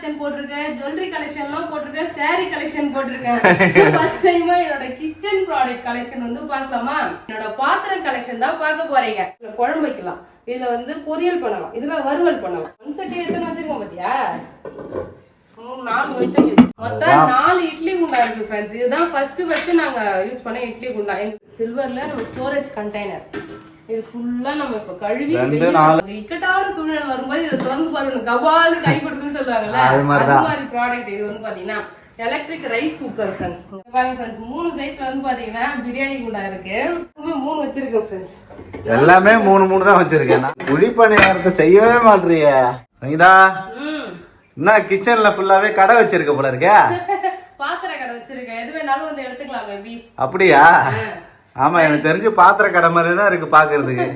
Collection போட்டிருக்கேன், jewellery கலெக்ஷன்லாம் போட்டிருக்கேன், saree collection போட்டிருக்கேன். ஃபர்ஸ்ட் டைமா என்னோட கிச்சன் ப்ராடக்ட் கலெக்ஷன் வந்து பார்க்கலாமா? என்னோட பாத்திரம் கலெக்ஷன் தான் பார்க்க போறீங்க. குழம்பு வைக்கலாம், இதுல வந்து பொரியல் பண்ணலாம், இதுல வறுவல் பண்ணலாம். ஒன் சட்டி எத்தனை வச்சிருக்கோம் பாத்தியா? 4 வச்சு மொத்தம் 4 இட்லி குண்டா இருக்கு ஃப்ரெண்ட்ஸ். இதுதான் ஃபர்ஸ்ட் நாங்க யூஸ் பண்ண இட்லி குண்டா. சில்வர்ல நம்ம ஸ்டோரேஜ் கண்டெய்னர். இது ஃபுல்லா நம்ம இப்ப கழுவி இக்கட்டான சூழ்நிலை வரும்போது இதை திறந்து பாருங்க, கபாலு கை கொடுக்குன்னு சொல்லுவாங்கல்ல, அது மாதிரி ப்ராடக்ட். இது வந்து பாத்தீங்கன்னா எலக்ட்ரிக் ரைஸ் குக்கர் ஃப்ரெண்ட்ஸ். பாருங்க ஃப்ரெண்ட்ஸ், 3 சைஸ்ல வந்து பாத்தீங்கன்னா பிரியாணி குண்டா இருக்கு. 3 வச்சிருக்கேன் ஃப்ரெண்ட்ஸ். எல்லாமே 3 தான் வச்சிருக்கேன். குழிப்பணி நேரத்தை செய்யவே மாட்டீங்க சங்கீதா. என்ன கிச்சன்ல ஃபுல்லாவே கடை வச்சிருக்க போல இருக்க? பாத்திர கடை வச்சிருக்கேன், எது வேணாலும் வந்து எடுத்துக்கலாம் பேபி. அப்படியா? ஆமா, எனக்கு தெரிஞ்சு பாத்திர கடை மாதிரி தான் இருக்கு பாக்குறதுக்கு.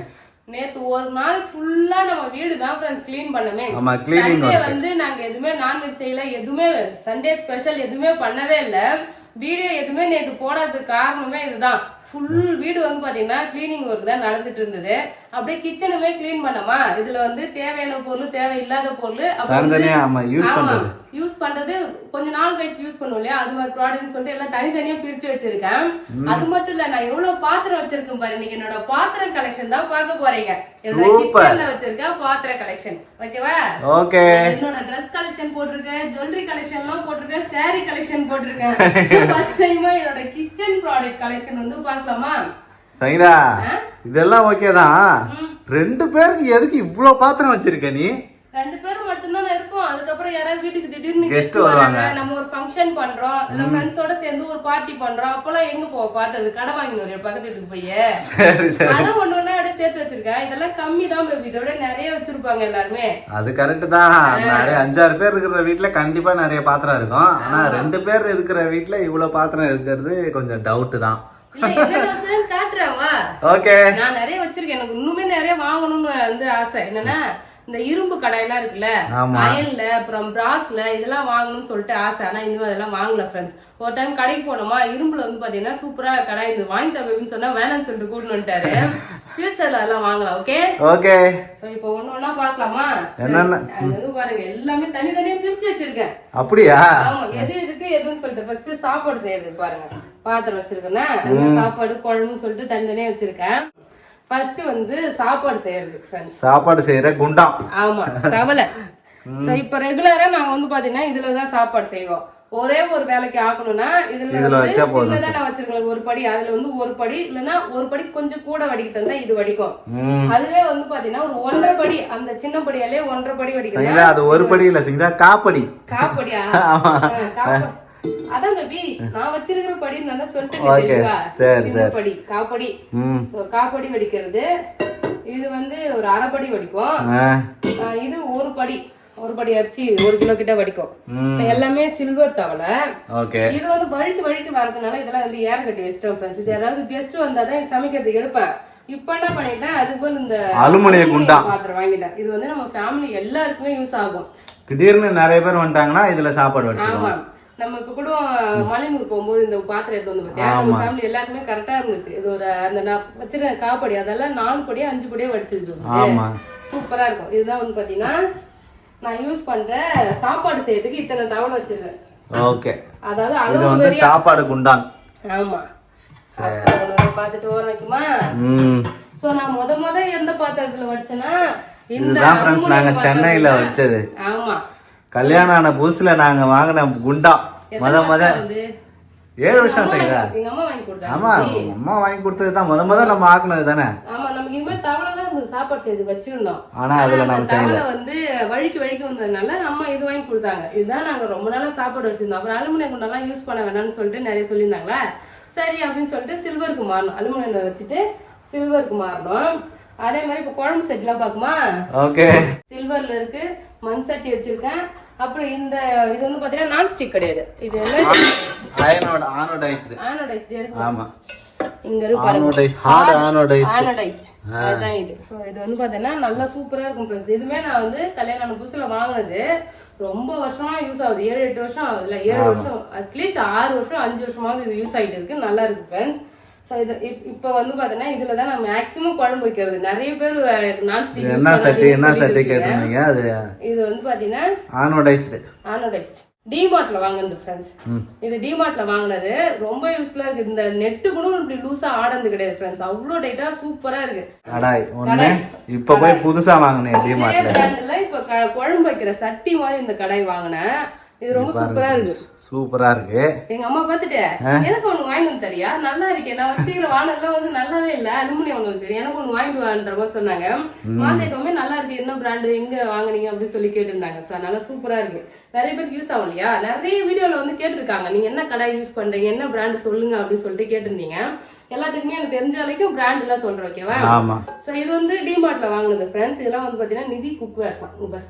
நேத்து ஒரு நாள் ஃபுல்லா நம்ம வீடு தான் ஃப்ரெண்ட்ஸ் க்ளீன் பண்ணமே. ஆமா, க்ளீனிங் வந்து நாங்க எதுவுமே நான்வெஜ் செய்யல, எதுவுமே சண்டே ஸ்பெஷல் எதுவுமே பண்ணவே இல்ல. வீடியோ எதுவுமே நேத்து போடாததுக்கு காரணமே இதுதான். ஃபுல் வீடு வந்து பாத்தீங்கன்னா கிளீனிங் ஒர்க் தான் நடந்துட்டு இருந்தது. அப்படியே கிச்சனுமே கிளீன் பண்ணமா, இதுல வந்து தேவையான பொருள் தேவையில்லாத பொருள் யூஸ் பண்றது கொஞ்ச நாள் கழிச்சு யூஸ் பண்ணுவோம் இல்லையா, அது மாதிரி ப்ராடக்ட்னு சொல்லிட்டு எல்லாம் தனித்தனியா பிரிச்சு வச்சிருக்கேன். அது மட்டும் இல்ல, நான் எவ்வளவு பாத்திரம் வச்சிருக்கேன் பாரு. இன்னைக்கு என்னோட பாத்திரம் கலெக்ஷன் தான் பார்க்க போறீங்க. என்னோட கிச்சன்ல வச்சிருக்க பாத்திர கலெக்ஷன். ஓகேவா? ஓகே. என்னோட Dress கலெக்ஷன் போட்டிருக்கேன், ஜுவல்லரி கலெக்ஷன்லாம் போட்டிருக்கேன், saree கலெக்ஷன் போட்டிருக்கேன். ஃபர்ஸ்ட் டைமா என்னோட கிச்சன் ப்ராடக்ட் கலெக்ஷன் வந்து பார்க்கலாமா? சங்கீதா, இதெல்லாம் ஓகே தான். 2 பேருக்கு எதுக்கு இவ்ளோ பாத்திரம் வச்சிருக்க நீ? 2 பேரும் மட்டும் தான் இருப்போம். அதுக்கப்புறம் யாராவது வீட்டுக்கு திடீர்னு கெஸ்ட் வருவாங்க, நம்ம ஒரு ஃபங்க்ஷன் பண்றோம், இல்ல ஃப்ரெண்ட்ஸோட சேர்ந்து ஒரு பார்ட்டி பண்றோம், அப்பலாம் எங்க போக பார்த்தது கடை வாங்கினோம் ஒரு பக்கத்து வீட்டுக்கு போய். அத ஒண்ணுன்னா அப்படியே சேர்த்து வச்சிருக்கேன். இதெல்லாம் கம்மி தான் பேபி, இதோட நிறைய வச்சிருப்பாங்க எல்லாருமே. அது கரெக்ட் தான். நிறைய 5-6 பேர் இருக்கிற வீட்டுல கண்டிப்பா நிறைய பாத்திரம் இருக்கும். ஆனா 2 பேர் இருக்கிற வீட்டுல இவ்வளவு பாத்திரம் இருக்கிறது கொஞ்சம் டவுட் தான். ஓகே, நான் நிறைய வச்சிருக்கேன். எனக்கு இன்னுமே நிறைய வாங்கணும்னு வந்து ஆசை. என்னன்னா இந்த இரும்பு கடையெல்லாம் இருக்குல்ல, அயல்ல அப்புறம் பிராஸ்ல இதெல்லாம் வாங்கணும்னு சொல்லிட்டு ஆசை. ஆனா இந்த அதெல்லாம் வாங்கல ஃப்ரெண்ட்ஸ். ஒரு டைம் கடைக்கு போனோமா, இரும்புல வந்து பாத்தீங்கன்னா சூப்பரா கடை இது வாங்கி தரேன்னு சொன்னா வேணாம்னு சொல்லிட்டு கூட்டு வந்துட்டாரு. ஃபியூச்சர்ல அதெல்லாம் வாங்கலாம். Okay okay. சோ இப்போ ஒண்ணா பார்க்கலாமா? அங்க பாருங்க, எல்லாமே தனித்தனியா பிரிச்சு வச்சிருக்கேன். அப்படியா? ஆமா, எது எதுக்கு எதுன்னு சொல்லிட்டு ஃபர்ஸ்ட் சாப்பாடு செய்யறது பாருங்க. பாத்திரம் வச்சிருக்கேன்னா சாப்பாடு குழம்புன்னு சொல்லிட்டு தனித்தனியா வச்சிருக்கேன். ஃபர்ஸ்ட் வந்து சாப்பாடு செய்யறது ஃப்ரெண்ட்ஸ். சாப்பாடு செய்யற குண்டாம். ஆமா, தவளை. சோ இப்போ ரெகுலரா நாங்க வந்து பாத்தீங்கன்னா இதுல தான் சாப்பாடு செய்வோம். ஒரே ஒரு வேலைக்கு ஆக்கணும்னா இதுல வந்து சின்னதா நான் வச்சிருக்கேன் ஒரு படி. அதுல வந்து ஒரு படி இல்லன்னா ஒரு படி கொஞ்சம் கூட வடிக்க தந்தா இது வடிக்கும். அதுவே வந்து பாத்தீங்கன்னா ஒரு 1.5 படி, அந்த சின்ன படியாலே 1.5 படி வடிக்கும். அது ஒரு படி இல்ல சிங்கா, காப்படி. காப்படியா? அதான் பேபி, நான் வச்சிருக்கிற படி நல்லா சொல்லிட்டு படி காப்படி. சோ காப்படி வடிக்கிறது. இது வந்து ஒரு 1/2 படி வடிக்கும். இது ஒரு படி அரிசி 1 கிலோ கிட்ட வடிக்கும். எல்லாமே சில்வர் தவளை. இது வந்து வழிட்டு வரதுனால இதெல்லாம் வந்து ஏர் கட்டி வச்சிட்டோம் ஃப்ரெண்ட்ஸ். இது யாராவது கெஸ்ட் வந்தாதான் சமைக்கிறதுக்கு எடுப்பேன். இப்ப என்ன பண்ணிட்டேன், அதுக்கு இந்த அலுமினிய குண்டா பாத்திரம் வாங்கிட்டேன். இது வந்து நம்ம ஃபேமிலி எல்லாருக்குமே யூஸ் ஆகும். திடீர்னு நிறைய பேர் வந்துட்டாங்கன்னா இதுல சாப்பாடு வச்சிருவோம். ஆமா, நம்ம இப்ப கூட மலையூர் போகும்போது இந்த பாத்திரம் எடுத்து வந்து பார்த்தா நம்ம ஃபேமிலி எல்லாருக்குமே கரெக்டா இருந்துச்சு. இது ஒரு அந்த நான் வச்சிருக்க காப்படி அதெல்லாம் 4 படியா 5 படியா வடிச்சிருக்கு. சூப்பரா இருக்கும். இதுதான் வந்து பாத்தீங்கன்னா நான் யூஸ் பண்ற சாப்பாடு செய்யறதுக்கு இத்தனை தவளை வச்சிருக்கேன். ஓகே, அதாவது இது வந்து சாப்பாடு குண்டான். ஆமா, பாத்துட்டு ஓரணுமா. சோ நான் முத எந்த பாத்திரத்துல வடிச்சேன்னா இதுதான் ஃப்ரெண்ட்ஸ், நாங்க சென்னையில வடிச்சது. ஆமா, கல்யாணம் ஆன புதுசுல நாங்க வாங்கின குண்டா. முத 7 வருஷம் செய்யுதா? எங்க அம்மா வாங்கி கொடுத்தாங்க. ஆமா, அம்மா வாங்கி கொடுத்தது தான் முத நம்ம ஆக்குனது தானே. ஆமா, நமக்கு இந்த மாதிரி தவளை தான் சாப்பாடு செய்து வச்சிருந்தோம். ஆனா அதுல நம்ம தவளை வந்து வழிக்கு வந்ததுனால அம்மா இது வாங்கி கொடுத்தாங்க. இதுதான் நாங்க ரொம்ப நாளா சாப்பாடு வச்சிருந்தோம். அப்புறம் அலுமினியம் குண்டெல்லாம் யூஸ் பண்ண வேணாம்னு சொல்லிட்டு நிறைய சொல்லியிருந்தாங்களா, சரி அப்படின்னு சொல்லிட்டு சில்வருக்கு மாறணும். அலுமினியம் வச்சுட்டு சில்வருக்கு மாறணும். அதே மாதிரி இப்ப குழம்பு செட் எல்லாம் பாக்குமா? ஓகே, சில்வர்ல இருக்கு. மண் சட்டி வச்சிருக்கேன். அப்புறம் இந்த இது வந்து பாத்தீங்கன்னா நான் ஸ்டிக் கிடையாது. இது ஆனோடைஸ்டு. ஆமா, இங்க இருக்கு பாருங்க, ஆனோடைஸ்டு. அதான் இது. சோ இது வந்து பாத்தீங்கன்னா நல்லா சூப்பரா இருக்கும் ஃப்ரெண்ட்ஸ். இதுமே நான் வந்து கல்யாணம் ஆன புதுசுல வாங்கினது. ரொம்ப வருஷமா யூஸ் ஆகுது. 7-8 வருஷம் ஆகுதுல. 7 வருஷம், அட்லீஸ்ட் 6 வருஷம் 5 வருஷமாவது இது யூஸ் ஆகிட்டு இருக்கு. நல்லா இருக்கு ஃப்ரெண்ட்ஸ். ஸோ இது இப்போ வந்து பார்த்தீங்கன்னா இதில் தான் நான் மேக்ஸிமம் குழம்பு வைக்கிறது. நிறைய பேர் நான்ஸ்டிக் என்ன சட்டி கேட்டிருந்தீங்க? அது இது வந்து பார்த்தீங்கன்னா ஆனோடைஸ்டு டிமார்ட்ல வாங்குனது ஃப்ரெண்ட்ஸ். இது டிமார்ட்ல வாங்குனது ரொம்ப யூஸ்ஃபுல்லா இருக்கு. இந்த நெட்டு கூட இப்படி லூசா ஆடுறது கிடையாது ஃப்ரெண்ட்ஸ். அவ்வளோ டைட்டா சூப்பரா இருக்கு. கடாய் ஒண்ணு இப்ப போய் புதுசா வாங்குனேன் டிமார்ட்ல. இப்ப குழம்பு வைக்கிற சட்டி மாதிரி இந்த கடாய் வாங்கினேன். இது ரொம்ப சூப்பரா இருக்கு. சூப்பரா இருக்கு. எங்க அம்மா பாத்துட்டு எனக்கு ஒண்ணு வாங்கிட்டு வந்து தரியா, நல்லா இருக்கே, நான் வச்சுக்கிற வானெல்லாம் வந்து நல்லாவே இல்ல, அலுமினியம் வாங்க வச்சு எனக்கு ஒண்ணு வாங்கிட்டு வான்ற மாதிரி சொன்னாங்க. வாங்கிக்கோமே நல்லா இருக்கு, என்ன பிராண்டு எங்க வாங்குனீங்க அப்படின்னு சொல்லி கேட்டுருந்தாங்க. ஸோ அதனால சூப்பரா இருக்கு. நிறைய பேருக்கு யூஸ் ஆகும் இல்லையா? நிறைய வீடியோல வந்து கேட்டிருக்காங்க, நீங்க என்ன கடாய் யூஸ் பண்றீங்க, என்ன பிராண்டு சொல்லுங்க அப்படின்னு சொல்லிட்டு கேட்டிருந்தீங்க. எல்லாத்துக்குமே எனக்கு தெரிஞ்ச வரைக்கும் பிராண்ட் எல்லாம் சொல்றேன், ஓகேவா? ஸோ இது வந்து டிமார்ட்ல வாங்கினது ஃப்ரெண்ட்ஸ். இதெல்லாம் வந்து பாத்தீங்கன்னா நிதி குக்வேர்ஸ் தான்.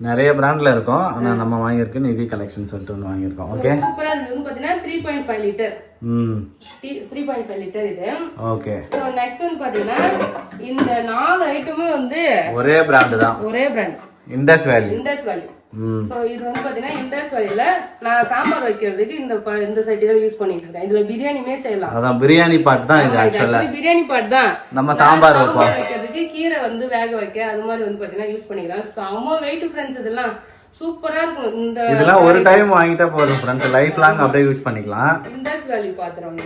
நிறைய பிராண்ட்ல இருக்கும். ஆனா நம்ம வாங்கியிருக்க நிதி கலெக்ஷன் சொல்லிட்டு ஒன்று வாங்கியிருக்கோம். ஓகே, சூப்பரா இருக்கு. வந்து பாத்தீங்கன்னா 3.5 லிட்டர் 3.5 லிட்டர் இது. ஓகே. சோ நெக்ஸ்ட் வந்து பாத்தீங்கன்னா இந்த 4 ஐட்டமே வந்து ஒரே பிராண்ட் தான். ஒரே பிராண்ட், இண்டஸ் வேலி. சோ இது வந்து பாத்தீங்கன்னா இண்டஸ் வேலில நான் சாம்பார் வைக்கிறதுக்கு இந்த சைட் தான் யூஸ் பண்ணிட்டு இருக்கேன். இதுல பிரியாணிமே செய்யலாம். அதான் பிரியாணி பாட் தான் இது. ஆக்சுவலா பிரியாணி பாட் தான். நம்ம சாம்பார் வைக்கிறதுக்கு, கீரை வந்து வேக வைக்க அது மாதிரி வந்து பாத்தீங்கன்னா யூஸ் பண்ணிக்கலாம். செம்ம வெயிட் ஃப்ரெண்ட்ஸ். இதெல்லாம் சூப்பரா இருக்கும். இதெல்லாம் ஒரு டைம் வாங்கிட்டா போதும் ஃப்ரெண்ட்ஸ், லைஃப் லாங் அப்படியே யூஸ் பண்ணிக்கலாம். இண்டஸ் வேலி பாத்திரம்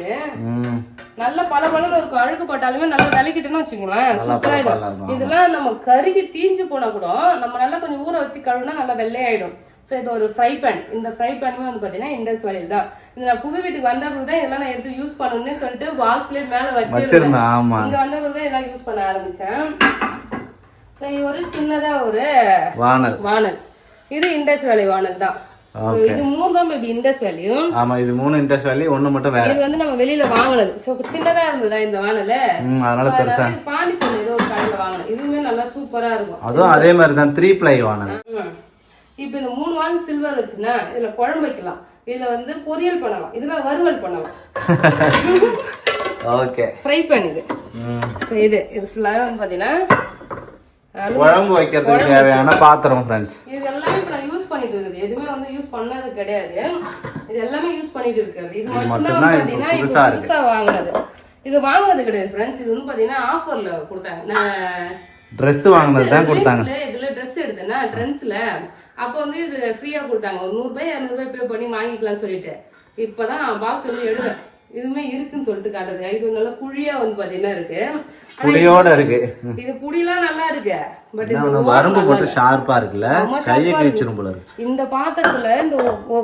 நல்ல பளபளன்னு இருக்கும். அழுக்கு பட்டாலுமே நல்லா விளக்கிட்டோம்னு வச்சுக்கோங்களேன், சூப்பரா இருக்கும். இதெல்லாம் நம்ம கருகி தீஞ்சு போனா கூட நம்ம நல்லா கொஞ்சம் ஊற வச்சு கழுவுனா நல்லா வெள்ளையாயிடும். ஸோ இது ஒரு ஃப்ரை பேன். இந்த ஃப்ரை பேனுமே வந்து பாத்தீங்கன்னா இண்டஸ் வேலியில் தான். இது நான் புது வீட்டுக்கு வந்த பிறகு தான் இதெல்லாம் நான் எடுத்து யூஸ் பண்ணணும்னு சொல்லிட்டு பாக்ஸ்லயே மேல வச்சிருந்தேன். இங்க வந்த பிறகு தான் இதெல்லாம் யூஸ் பண்ண ஆரம்பிச்சேன். ஸோ இது ஒரு சின்னதா ஒரு வானல். இது இண்டஸ் வேலி வானல் தான். இது 3 தான் பேபி இண்டஸ் வேலியும். ஆமா, இது 3 இண்டஸ் வேலி, ஒண்ணு மட்டும் வேற. இது வந்து நம்ம வெளியில வாங்குனது. சோ சின்னதா இருந்ததா இந்த வானல, அதனால பெருசா பாண்டிச்சேரி ஏதோ ஒரு கடையில வாங்குனது. இதுவுமே நல்லா சூப்பரா இருக்கும். அதுவும் அதே மாதிரி தான் 3 ply வானல். இப்போ இந்த 3 வானல் சில்வர் வச்சுனா இதுல குழம்பு வைக்கலாம், இதுல வந்து பொரியல் பண்ணலாம், இதுல வறுவல் பண்ணலாம். ஓகே, ஃப்ரை பேன் இது. இது ஃபுல்லா வந்து பாத்தீங்கன்னா குழம்பு வைக்கிறதுக்கு தேவையான பாத்திரம் ஃப்ரெண்ட்ஸ். இது எல்லாமே நான் யூஸ் பண்ணிட்டு இருக்குது. எதுவுமே வந்து யூஸ் பண்ணது கிடையாது. இது எல்லாமே யூஸ் பண்ணிட்டு இருக்குது. இது மட்டும் தான் பாத்தீங்கன்னா புதுசா வாங்குனது. இது வாங்குனது கிடையாது ஃப்ரெண்ட்ஸ். இது வந்து பாத்தீங்கன்னா ஆஃபர்ல கொடுத்தாங்க. நான் Dress வாங்குனது தான் கொடுத்தாங்க. இதுல Dress எடுத்தேன்னா ட்ரெண்ட்ஸ்ல அப்போ வந்து இது ஃப்ரீயா கொடுத்தாங்க. ஒரு 100 ரூபாய் 200 ரூபாய் பே பண்ணி வாங்கிக்கலாம்னு சொல்லிட்டு இப்பதான் பாக்ஸ் வந்து எடுத்தேன். இதுமே இருக்குன்னு சொல்லிட்டு காட்டுது. இது நல்ல குழியா வந்து பாத்தீங்கன்னா இருக்கு, புடியோட இருக்கு. இது புடிலாம் நல்லா இருக்கு, பட் இந்த வரம்பு போட்டு ஷார்ப்பா இருக்குல, கையை கிழிச்சிரும் போல இருக்கு. இந்த பாத்திரத்துல இந்த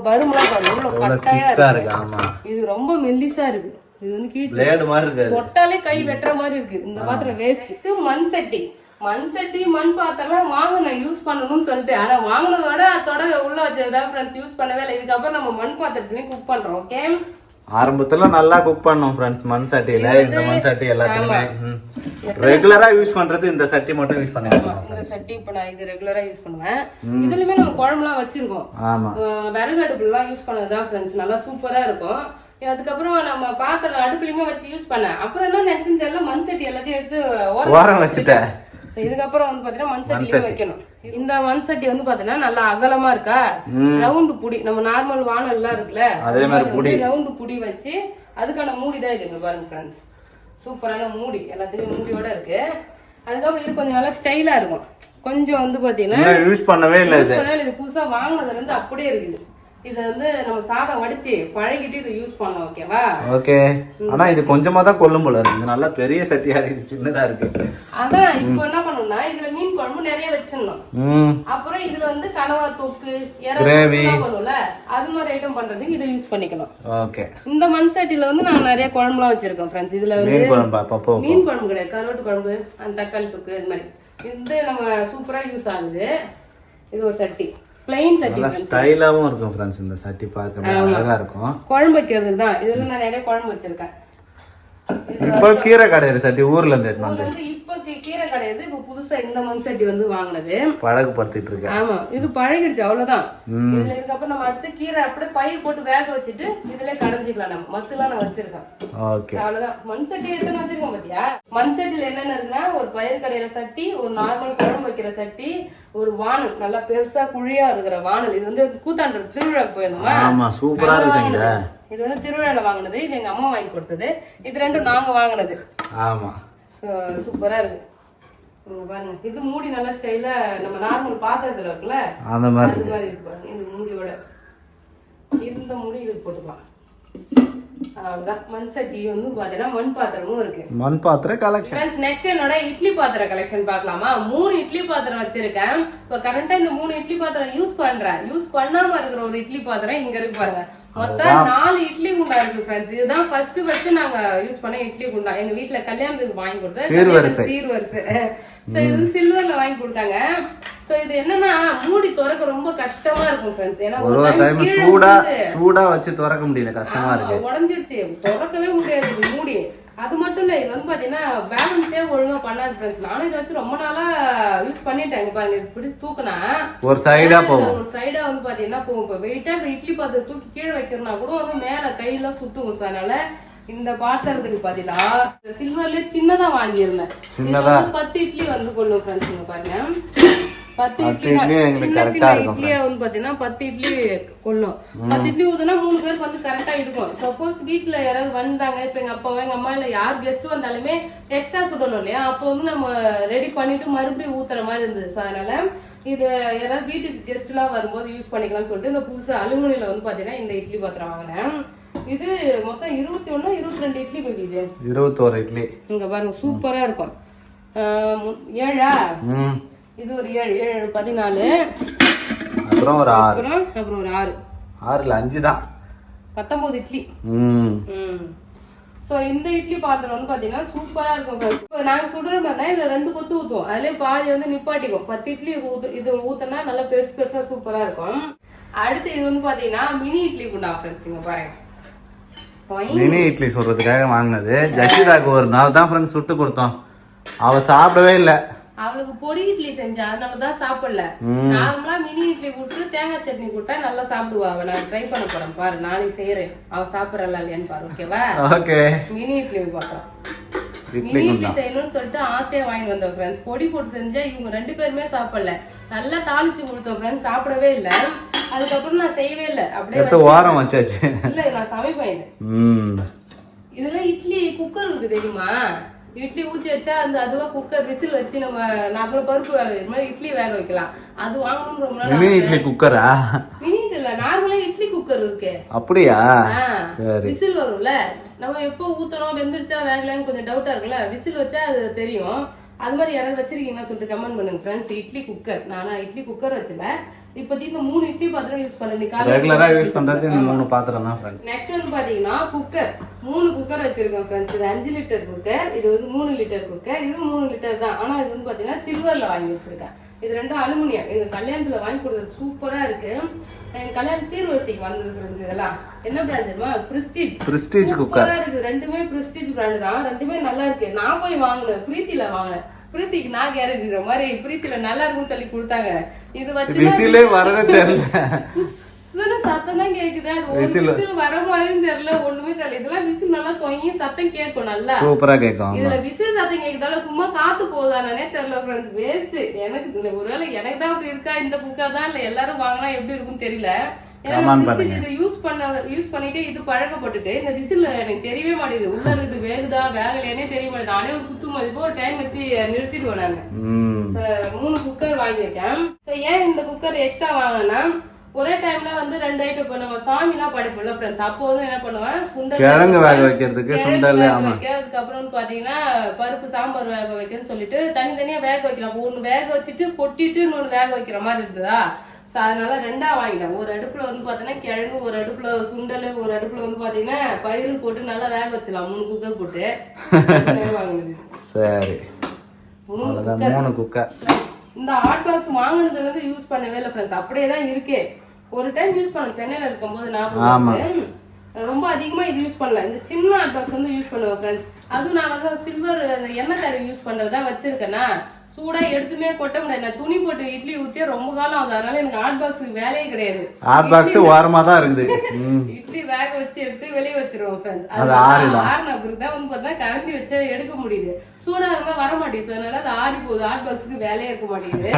வரம்புலாம் பாருங்க இவ்வளவு கட்டையா இருக்கு. ஆமா, இது ரொம்ப மெல்லிசா இருக்கு. இது வந்து கிழிச்சு பிளேட் மாதிரி இருக்கு, தொட்டாலே கை வெட்டுற மாதிரி இருக்கு. இந்த பாத்திரம் வேஸ்ட். இது மண் சட்டி மண் பாத்திரம் வாங்கணும் யூஸ் பண்ணணும்னு சொல்லிட்டு, ஆனா வாங்கினதோட அதோட உள்ள வச்சதுதான் ஃப்ரெண்ட்ஸ் யூஸ் பண்ணவே இல்லை. இதுக்கப்புறம் நம்ம மண் பாத்திரத்துலயும் குக் பண்றோம். ஓகே, ஆரம்பத்துல நல்லா குக் பண்ணோம் ஃப்ரெண்ட்ஸ் மண் சட்டியில. இந்த மண் சட்டி எல்லாத்துக்குமே ரெகுலரா யூஸ் பண்றது இந்த சட்டி மட்டும் யூஸ் பண்ணிக்கலாம். இந்த சட்டி இப்ப நான் இது ரெகுலரா யூஸ் பண்ணுவேன். இதுலயுமே நம்ம குழம்புலாம் வச்சிருக்கோம். ஆமா, விறகு அடுப்புலாம் யூஸ் பண்ணதுதான் ஃப்ரெண்ட்ஸ் நல்லா சூப்பரா இருக்கும். அதுக்கப்புறம் நம்ம பாத்திரம் அடுப்புலயுமே வச்சு யூஸ் பண்ணேன். அப்புறம் என்ன நினைச்சுன்னு தெரியல, மண் சட்டி எல்லாத்தையும் எடுத்து ஓரம் வச்சுட்டேன். இதுக்கப்புறம் வந்து பாத்தீங்கன்னா மண் சட்டியும் வைக்கணும். இந்த மண் சட்டி வந்து பாத்தீங்கன்னா நல்லா அகலமா இருக்கா, ரவுண்டு புடி, நம்ம நார்மல் வானல் எல்லாம் இருக்குல்ல அதே மாதிரி ரவுண்டு புடி வச்சு அதுக்கான மூடிதான் இதுங்க பாருங்க ஃப்ரெண்ட்ஸ். சூப்பரான மூடி, எல்லாத்துலயும் மூடியோட இருக்கு. அதுக்கப்புறம் இது கொஞ்சம் நல்லா ஸ்டைலா இருக்கும். கொஞ்சம் வந்து பாத்தீங்கன்னா யூஸ் பண்ணவே இல்லை, இது புதுசா வாங்கினதுல இருந்து அப்படியே இருக்குது. இது வந்து நம்ம சாதம் வடிச்சு பழகிட்டு இதை யூஸ் பண்ணலாம். ஓகேவா? ஓகே. ஆனா இது கொஞ்சமா தான் கொள்ளும் போல இருக்கு. இது நல்லா பெரிய சட்டியா இருக்கு, சின்னதா இருக்கு. அதான் இப்போ என்ன பண்ணணும்னா இதுல மீன் குழம்பு நிறைய வச்சிடணும். அப்புறம் இதுல வந்து கனவா தொக்கு, கிரேவி பண்ணும்ல, அது மாதிரி ஐட்டம் பண்றதுக்கு இதை யூஸ் பண்ணிக்கணும். ஓகே. இந்த மண் சட்டில வந்து நான் நிறைய குழம்புலாம் வச்சிருக்கேன் ஃப்ரெண்ட்ஸ். இதுல வந்து மீன் குழம்பு கிடையாது, கருவாட்டு குழம்பு, அந்த தக்காளி தொக்கு, இது மாதிரி இது நம்ம சூப்பரா யூஸ் ஆகுது. இது ஒரு சட்டி, பிளைன் சட்டி, ஸ்டைலாவும் இருக்கும் ஃப்ரெண்ட்ஸ். இந்த சட்டி பார்க்க அழகா இருக்கும். குழம்பு வைக்கிறதுக்கு தான். இதுல நான் நிறைய குழம்பு வச்சிருக்கேன். இப்போ கீரை கடையிற சட்டி ஊர்ல இருந்து எடுத்து இப்போ கீரை கிடையாது. இப்போ புதுசா இந்த மண் சட்டி வந்து வாங்கினது. பழகுபடுத்திட்டு இருக்கேன். ஆமா, இது பழகிடுச்சு அவ்வளவுதான். இதுக்கப்புறம் நம்ம அடுத்து கீரை அப்படியே பயிர் போட்டு வேக வச்சுட்டு இதுல கடைஞ்சிக்கலாம். நம்ம மத்துலாம் நான் வச்சிருக்கேன். ஓகே, அவ்வளவுதான். மண் சட்டி எத்தனை வச்சிருக்கோம் பாத்தியா? மண் சட்டில என்னென்ன இருக்குன்னா, ஒரு பயிர் கடையிற சட்டி, ஒரு நார்மல் குழம்பு வைக்கிற சட்டி, ஒரு வானல், நல்லா பெருசா குழியா இருக்கிற வானல். இது வந்து கூத்தாண்டு திருவிழாக்கு போயிருந்தோமா? ஆமா, சூப்பரா இருக்குங்க. இது வந்து திருவிழால வாங்கினது. இது எங்க அம்மா வாங்கி கொடுத்தது. இது ரெண்டும் நாங்க வாங்கினது. ஆமா, சூப்பரா இருக்கு. பாருங்க, இது மூடி நல்லா ஸ்டைலா நம்ம நார்மல் பாத்திரத்துல இருக்குல்ல அந்த மாதிரி இருக்கு பாருங்க. இந்த மூடியோட இந்த மூடி இது போட்டுக்கலாம். அவ்வளவுதான். மண் சட்டி வந்து பாத்தீங்கன்னா மண் பாத்திரமும் இருக்கு. மண் பாத்திர கலெக்ஷன். நெக்ஸ்ட் என்னோட இட்லி பாத்திர கலெக்ஷன் பார்க்கலாமா? 3 இட்லி பாத்திரம் வச்சிருக்கேன். இப்ப கரண்டா இந்த 3 இட்லி பாத்திரம் யூஸ் பண்றேன். யூஸ் பண்ணாம இருக்கிற ஒரு இட்லி பாத்திரம் இங்க இருக்கு பாருங்க. மொத்தம் 4 இட்லி குண்டா இருக்கு ஃப்ரெண்ட்ஸ். இதுதான் ஃபர்ஸ்ட் நாங்க யூஸ் பண்ண இட்லி குண்டா. எங்க வீட்டுல கல்யாணத்துக்கு வாங்கி கொடுத்தது சீர்வரிசை. சோ இது சில்வர்ல வாங்கி கொடுத்தாங்க. சோ இது என்னன்னா மூடி திறக்க ரொம்ப கஷ்டமா இருக்கும் ஃப்ரெண்ட்ஸ். ஏன்னா ஒரு டைம் சூடா வச்சு திறக்க முடியல, கஷ்டமா இருக்கு. உடைஞ்சிடுச்சு, திறக்கவே முடியாது இது மூடி. அது மட்டும் இல்ல, இது வந்து பாத்தீங்கன்னா பேலன்ஸே ஒழுங்கா பண்ணாது ஃப்ரெண்ட்ஸ். நானும் இதை வச்சு ரொம்ப நாளா யூஸ் பண்ணிட்டேன். பாருங்க, இது பிடிச்சி தூக்குனா ஒரு சைடா போகும். ஒரு சைடா வந்து பாத்தீங்கன்னா போகும். இப்போ வெயிட்டா இட்லி பாத்திரம் தூக்கி கீழே வைக்கிறனா கூட வந்து மேல கையெல்லாம் சுத்தும். அதனால இந்த பாத்திரத்துக்கு பாத்தீங்கன்னா சில்வர்ல சின்னதா வாங்கியிருந்தேன். 10 இட்லி வந்து கொள்ளும் ஃப்ரெண்ட்ஸ். பாருங்க, 10 இட்லி சின்ன இட்லியா வந்து பாத்தீங்கன்னா 10 இட்லி கொள்ளும். 10 இட்லி ஊத்துனா 3 பேருக்கு வந்து கரெக்டா இருக்கும். சப்போஸ் வீட்டுல யாராவது வந்தாங்க, இப்ப எங்க அப்பாவோ எங்க அம்மா இல்ல யார் கெஸ்ட் வந்தாலுமே எக்ஸ்ட்ரா சுடணும் இல்லையா? அப்போ வந்து நம்ம ரெடி பண்ணிட்டு மறுபடியும் ஊத்துற மாதிரி இருந்தது. அதனால இது யாராவது வீட்டுக்கு கெஸ்ட் எல்லாம் வரும்போது யூஸ் பண்ணிக்கலாம்னு சொல்லிட்டு இந்த புதுசா அலுமினியில வந்து பாத்தீங்கன்னா இந்த இட்லி பாத்திரம் வாங்கினேன். இது மொத்தம் 21 22 இட்லி பேபி. இது 21 இட்லி. இங்க பாருங்க, சூப்பரா இருக்கும். 7 இது ஒரு 7 7 14 அப்புறம் ஒரு 6 அப்புறம் ஒரு 6 6ல 5 தான் 19 இட்லி. சோ இந்த இட்லி பாத்திரம் வந்து பாத்தீங்கன்னா சூப்பரா இருக்கும். இப்போ நாங்க சுடுற மாதிரி இதுல 2 கொத்து ஊத்துவோம். அதுலயே பாதி வந்து நிப்பாட்டிக்கும். 10 இட்லி இது ஊத்துனா நல்லா பெருசு பெருசா சூப்பரா இருக்கும். அடுத்து இது வந்து பாத்தீங்கன்னா மினி இட்லி குண்டா ஃப்ரெண்ட்ஸ். இங்க பாருங்க, மினி இட்லி சொல்றதுக்காக வாங்கினது. ஜஷிதாக்கு ஒரு நாள் தான் ஃப்ரெண்ட்ஸ் சுட்டு கொடுத்தோம். அவ சாப்பிடவே இல்லை. அவளுக்கு பொடி இட்லி செஞ்சா அதனாலதான் சாப்பிடல. நார்மலா மினி இட்லி கொடுத்து தேங்காய் சட்னி கொடுத்தா நல்லா சாப்பிடுவா. அவ நான் ட்ரை பண்ண போறேன் பாரு, நாளைக்கு செய்யறேன். அவ சாப்பிடறா இல்லையான்னு பாரு. ஓகேவா? ஓகே. மினி இட்லி பாப்போம். மினி இட்லி செய்யணும்னு சொல்லிட்டு ஆசையா வாங்கி வந்தோம் ஃப்ரெண்ட்ஸ். பொடி போட்டு செஞ்சா இவங்க 2 பேருமே சாப்பிடல. நல்லா தாளிச்சு கொடுத்தோம் ஃப்ரெண்ட்ஸ், சாப்பிடவே இல்ல. அதுக்கப்புறம் நான் செய்யவே இல்லை, அப்படியே வாரம் வச்சாச்சு. இல்ல நான் சமைப்பேன் இது. இதுல இட்லி குக்கர் இருக்கு தெரியுமா? இட்லி ஊற்றி வச்சா அந்த அதுவா குக்கர் விசில் வச்சு நம்ம நார்மலா பருப்பு வேக மாதிரி இட்லி வேக வைக்கலாம். அது வாங்கணும் ரொம்ப நாள். மினி இட்லி குக்கரா? மினி இல்ல, நார்மலா இட்லி குக்கர் இருக்கு. அப்படியா? சரி. விசில் வரும்ல, நம்ம எப்போ ஊத்தணும் வெந்துருச்சா வேகலன்னு கொஞ்சம் டவுட்டா இருக்குல்ல, விசில் வச்சா அது தெரியும். அது மாதிரி யாராவது வச்சிருக்கீங்கன்னு சொல்லிட்டு கமெண்ட் பண்ணுங்க ஃப்ரெண்ட்ஸ். இட்லி குக்கர், நானா இட்லி குக்கர் வச்சல. இப்போதைக்கு 3 இட்லி பாத்திரம் யூஸ் பண்ணி ரெகுலரா யூஸ் பண்றது இந்த 3 பாத்திரம் தான் ஃப்ரெண்ட்ஸ். நெக்ஸ்ட் வந்து பாத்தீங்கன்னா குக்கர் 3 குக்கர் வச்சிருக்கோம் ஃப்ரெண்ட்ஸ். இது 5 லிட்டர் குக்கர், இது வந்து 3 லிட்டர் குக்கர். இது 3 லிட்டர் தான், ஆனா இது வந்து பாத்தீங்கன்னா சில்வர்ல வாங்கி வச்சிருக்கேன். இது 2 அலுமினியம். எங்க கல்யாணத்துல வாங்கி கொடுத்தது சூப்பரா இருக்கு. எங்க கல்யாண சீர்வரிசைக்கு வந்தது ஃப்ரெண்ட்ஸ். இதெல்லாம் என்ன பிராண்ட் தெரியுமா? பிரஸ்டீஜ் குக்கர் இருக்கு. 2மே பிரஸ்டீஜ் பிராண்ட் தான், 2மே நல்லா இருக்கு. நான் போய் வாங்கினேன், பிரீத்தில வாங்கினேன். பிரீத்திக்கு நான் கேரண்டிற மாதிரி பிரீத்தில நல்லா இருக்குன்னு சொல்லி கொடுத்தாங்க. இது வச்சு விசிலே வரவே தெரியல, குஸ்ஸுன்னு சத்தம் தான் கேக்குது. அது ஒரு விசில் வர மாதிரியும் தெரியல, ஒண்ணுமே தெரியல. இதெல்லாம் விசில் நல்லா சொங்கி சத்தம் கேட்கும், நல்லா சூப்பரா கேட்கும். இதுல விசில் சத்தம் கேக்குதால சும்மா காத்து போகுதானே தெரியல ஃப்ரெண்ட்ஸ். வேஸ்ட். எனக்கு ஒருவேளை எனக்கு தான் அப்படி இருக்கா இந்த குக்கர் தான், இல்ல எல்லாரும் வாங்கினா எப்படி இருக்குன்னு தெரியல. யூஸ் பண்ணிட்டு இது பழக்கப்பட்டுட்டு இந்த விசில் எனக்கு தெரியவே மாட்டேங்குது. உள்ள இருந்து வேகுதா வேகலையானே தெரிய மாட்டேங்குது. நானே ஒரு குத்து மதிப்போ ஒரு டைம் வச்சு நிறுத்திடுவேன். நாங்க 3 குக்கர் வாங்கியிருக்கேன். ஏன் இந்த குக்கர் எக்ஸ்ட்ரா வாங்கினா ஒரே டைம்ல வந்து 2 ஐட்டம் இப்போ நம்ம சாமி எல்லாம் படைப்போம்ல ஃப்ரெண்ட்ஸ். அப்போ வந்து என்ன பண்ணுவேன், கிழங்கு வேக வைக்கிறதுக்கு சுண்டல் அதுக்கப்புறம் வந்து பாத்தீங்கன்னா பருப்பு சாம்பார் வேக வைக்கிறேன்னு சொல்லிட்டு தனித்தனியா வேக வைக்கலாம். ஒண்ணு வேக வச்சுட்டு கொட்டிட்டு இன்னொன்னு வேக வைக்கிற மாதிரி இருந்ததா. அதனால 2ஆ வாங்கிட்டேன். ஒரு அடுப்புல வந்து பாத்தீங்கன்னா கிழங்கு, ஒரு அடுப்புல சுண்டல், ஒரு அடுப்புல வந்து பாத்தீங்கன்னா பயிறு போட்டு நல்லா வேக வச்சிடலாம். 3 குக்கர் போட்டு வாங்கினது. சரி, 3 குக்கர். இந்த ஹாட் பாக்ஸ் வாங்கினதுல இருந்து யூஸ் பண்ணவே இல்லை ஃப்ரெண்ட்ஸ், அப்படியே தான் இருக்கு. ஒரு டைம் யூஸ் பண்ண சென்னையில இருக்கும்போது நான் ரொம்ப அதிகமா இது யூஸ் பண்ணல. இந்த சின்ன ஹாட் பாக்ஸ் வந்து யூஸ் பண்ணுவேன் ஃப்ரெண்ட்ஸ். அதுவும் நான் வந்து சில்வர் அந்த எண்ணெய் தடவை யூஸ் பண்றதா வச்சிருக்கேன்னா சூடா எடுத்துமே கொட்ட முடியாது. நான் துணி போட்டு இட்லி ஊத்தியே ரொம்ப காலம் ஆகுது. அதனால எனக்கு ஹாட் பாக்ஸுக்கு வேலையே கிடையாது. ஹாட் பாக்ஸ் ஓரமா தான் இருக்குது. இட்லி வேக வச்சு எடுத்து வெளியே வச்சிருவோம் ஃப்ரெண்ட்ஸ். அது ஆறுதான். ஆறுன பிறகு தான் வந்து பார்த்தா கரண்டி வச்சு எடுக்க முடியுது. சூடா இருந்தா வர மாட்டேங்குது. அதனால அது ஆறி போகுது. ஹாட் பாக்ஸுக்கு வேலையே இருக்க மாட்டேங்குது.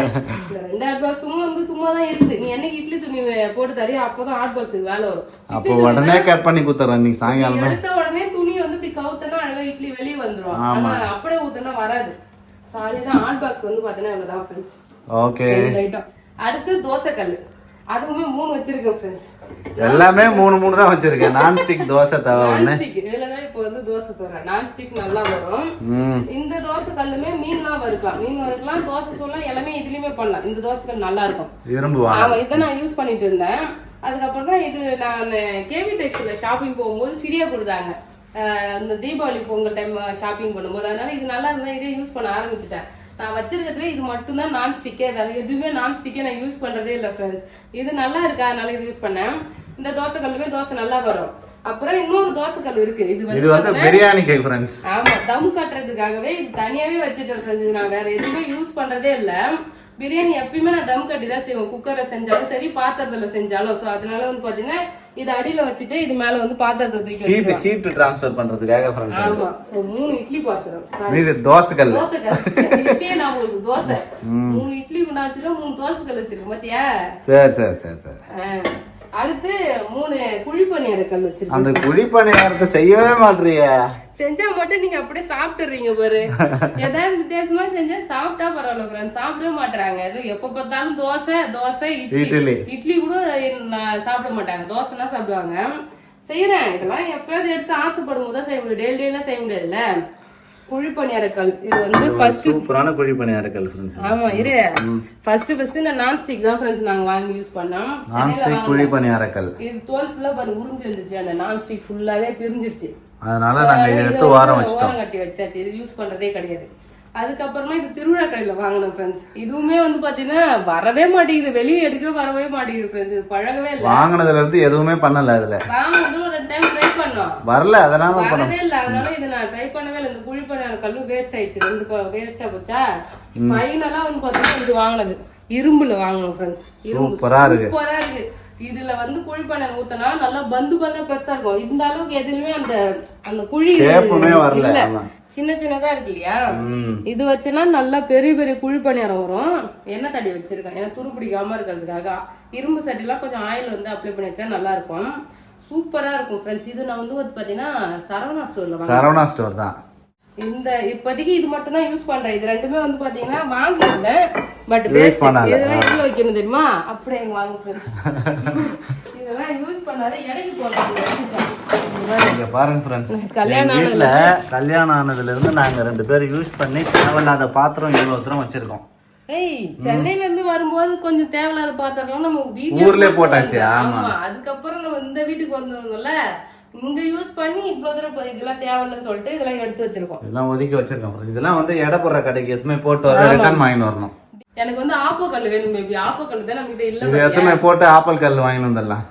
இந்த 2 ஹாட் பாக்ஸும் வந்து சும்மா தான் இருக்குது. நீ என்னைக்கு இட்லி துணி போட்டு தரியா அப்பதான் ஹாட் பாக்ஸுக்கு வேலை வரும். அப்போ உடனே கட் பண்ணி குத்துறேன் இன்னைக்கு சாயங்காலமே. எடுத்த உடனே துணி வந்து இப்படி கவுத்தனா அழகா இட்லி வெளியே வந்துரும். ஆனா அப்படியே ஊத்துனா வராது. அதுதான் ஹாட் பாக்ஸ் வந்து பாத்தீங்கன்னா இவ்வளவுதான் ஃப்ரெண்ட்ஸ். ஓகே. அடுத்து தோசைக்கல். அதுவுமே 3 வச்சிருக்கேன் ஃப்ரெண்ட்ஸ். எல்லாமே 3 தான் வச்சிருக்கேன். நான் ஸ்டிக் தோசை தவா ஒண்ணு. இதுலதான் இப்போ வந்து தோசை சொல்றேன். நான் ஸ்டிக் நல்லா வரும். இந்த தோசை கல்லுமே மீன்லாம் வறுக்கலாம். தோசை சொல்லலாம் எல்லாமே இதுலயுமே பண்ணலாம். இந்த தோசை கல் நல்லா இருக்கும். இரும்பு. ஆமா இதை நான் யூஸ் பண்ணிட்டு இருந்தேன். அதுக்கப்புறம் தான் இது நான் கேவி டெக்ஸ்ல ஷாப்பிங் போகும்போது ஃப்ரீயா கொடுத்தாங்க. அந்த தீபாவளி பொங்கல் டைம் ஷாப்பிங் பண்ணும்போது. அதனால இது நல்லா இருந்தா இதே யூஸ் பண்ண ஆரம்பிச்சிட்டேன். நான் வச்சிருக்கிறதுல இது மட்டும் தான் நான் ஸ்டிக்கே. வேற எதுவுமே நான் ஸ்டிக்கே நான் யூஸ் பண்றதே இல்லை ஃப்ரெண்ட்ஸ். இது நல்லா இருக்கா அதனால இது யூஸ் பண்ணேன். இந்த தோசை கல்லுமே தோசை நல்லா வரும். அப்புறம் இன்னொரு தோசை கல் இருக்கு. இது வந்து பிரியாணிக்கு ஃப்ரெண்ட்ஸ். ஆமா தம் கட்டுறதுக்காகவே இது தனியாவே வச்சுட்டேன் ஃப்ரெண்ட்ஸ். நான் வேற எதுவுமே யூஸ் பண்றதே இல்லை. பிரியாணி எப்பயுமே நான் தம் கட்டி தான் செய்வேன். குக்கரை செஞ்சாலும் சரி பாத்திரத்துல செஞ்சாலும். ஸோ அதனால வந்து பாத்தீங்கன்னா இது அடியில வச்சுட்டு இது மேல வந்து பாத்திரத்தை தூக்கி வச்சிருக்கேன். ஹீட் ட்ரான்ஸ்ஃபர் பண்றதுக்காக ஃப்ரெண்ட்ஸ். ஆமா சோ 3 இட்லி பாத்திரம். இது தோசைக்கல். இட்லியே நான் உங்களுக்கு தோசை 3 இட்லி குண்டா வச்சிருக்கேன். 3 தோசைக்கல் வச்சிருக்கேன் பாத்தியா? சரி. அடுத்து 3 குழிப்பணியார கல் வச்சிருக்கேன். அந்த குழிப்பணியாரத்தை செய்யவே மாட்டீங்க. செஞ்சா மட்டும் நீங்க அப்படியே சாப்பிட்டுறீங்க பாரு. ஏதாவது வித்தியாசமா செஞ்சா சாப்பிட்டா பரவாயில்ல ஃப்ரெண்ட்ஸ். சாப்பிடவே மாட்டாங்க. எப்ப பார்த்தாலும் தோசை இட்லி கூட சாப்பிட மாட்டாங்க. தோசைனா சாப்பிடுவாங்க. செய்யறேன் இதெல்லாம் எப்பயாவது எடுத்து ஆசைப்படும் போது தான் செய்ய முடியும். டெய்லியெல்லாம் செய்ய முடியாதுல்ல. குழிப்பணியாரக்கல் இது வந்து ஃபர்ஸ்ட் சூப்பரான குழிப்பணியாரக்கல் ஃப்ரெண்ட்ஸ். ஆமா இரு ஃபர்ஸ்ட் இந்த நான் ஸ்டிக் தான் ஃப்ரெண்ட்ஸ் நாங்க வாங்கி யூஸ் பண்ணோம். Non stick குழிப்பணியாரக்கல். இது தோல் ஃபுல்லா பாரு உறிஞ்சு வந்துச்சு. அந்த நான் ஸ்டிக் ஃபுல்லாவே பிரிஞ்சிடுச்சு. அதனால நாங்க இத எடுத்து ஓரம் கட்டி வச்சாச்சு. இது யூஸ் பண்றதே கிடையாது. அதுக்கப்புறமா இது திருவிழா கடையில வாங்கினோம் ஃப்ரெண்ட்ஸ். இதுவுமே வந்து பாத்தீங்கன்னா வரவே மாட்டேங்குது. வெளியே எடுக்கவே வரவே மாட்டேங்குது ஃப்ரெண்ட்ஸ். இது பழகவே இல்லை. வாங்கினதுல இருந்து எதுவுமே பண்ணல. அதுல வாங்கினது ஒரு டைம் ட்ரை பண்ணோம் வரல. அதனால வரவே இல்லை. அதனால இது நான் ட்ரை பண்ணவே இல்லை. இந்த குழிப்பணியார கல்லும் வேஸ்ட் ஆயிடுச்சு. 2 வேஸ்டா போச்சா. ஃபைனலா வந்து பாத்தீங்கன்னா இது வாங்கினது இரும்புல வாங்கணும் ஃப்ரெண்ட்ஸ். இரும்பு சூப்பரா இருக்கு. இதுல வந்து குழிப்பணியாரம் ஊத்தனா நல்லா பந்து பெருசா இருக்கும். இந்த அளவுக்கு எதுலயுமே அந்த குழி வரல. சின்னதா இருக்கு இல்லையா? இது வச்சுனா நல்லா பெரிய குழிப்பணியாரம் வரும். எண்ணெய் தடி வச்சிருக்கேன். ஏன்னா துரு பிடிக்காம இருக்கிறதுக்காக. இரும்பு சட்டிலாம் கொஞ்சம் ஆயில் வந்து அப்ளை பண்ணி வச்சா நல்லா இருக்கும். சூப்பரா இருக்கும் ஃப்ரெண்ட்ஸ். இது நான் வந்து பாத்தீங்கன்னா சரவணா ஸ்டோர் தான். இந்த இப்போதைக்கு இது மட்டும் தான் யூஸ் பண்றேன். இது ரெண்டுமே வந்து பாத்தீங்கன்னா வாங்கிருந்தேன். பட் இதெல்லாம் இதுல வைக்கணும் தெரியுமா? அப்படியே எங்க வாங்க ஃப்ரெண்ட்ஸ். இதெல்லாம் யூஸ் பண்ணாத எடைக்கு போடுறேன். பாருங்க ஃப்ரெண்ட்ஸ். கல்யாணம் ஆனதுல இருந்து நாங்க 2 பேரும் யூஸ் பண்ணி தேவையில்லாத பாத்திரம் இவ்வளவு தூரம் வச்சிருக்கோம். சென்னையில இருந்து வரும்போது கொஞ்சம் தேவையில்லாத பாத்திரம் நம்ம ஊர்லயே போட்டாச்சு. ஆமா அதுக்கப்புறம் நம்ம இந்த வீட்டுக்கு வந்திருந்தோம்ல இங்க யூஸ் பண்ணி இவ்வளவு தூரம் இதெல்லாம் தேவையில்லைன்னு சொல்லிட்டு இதெல்லாம் எடுத்து வச்சிருக்கோம். இதெல்லாம் ஒதுக்கி வச்சிருக்கோம். இதெல்லாம் வந்து எடை போடுற கடைக்கு எத்தனை போட்டு வர ரிட்டர்ன் வாங்கிட்டு வரணும். எனக்கு வந்து ஆப்போ கல் வேணும். மேபி ஆப்போ கல் தான் நம்ம கிட்ட இல்ல. இது எத்தனை போட்டு ஆப்பிள் கல் வாங்கிட்டு வந்துடலாம்.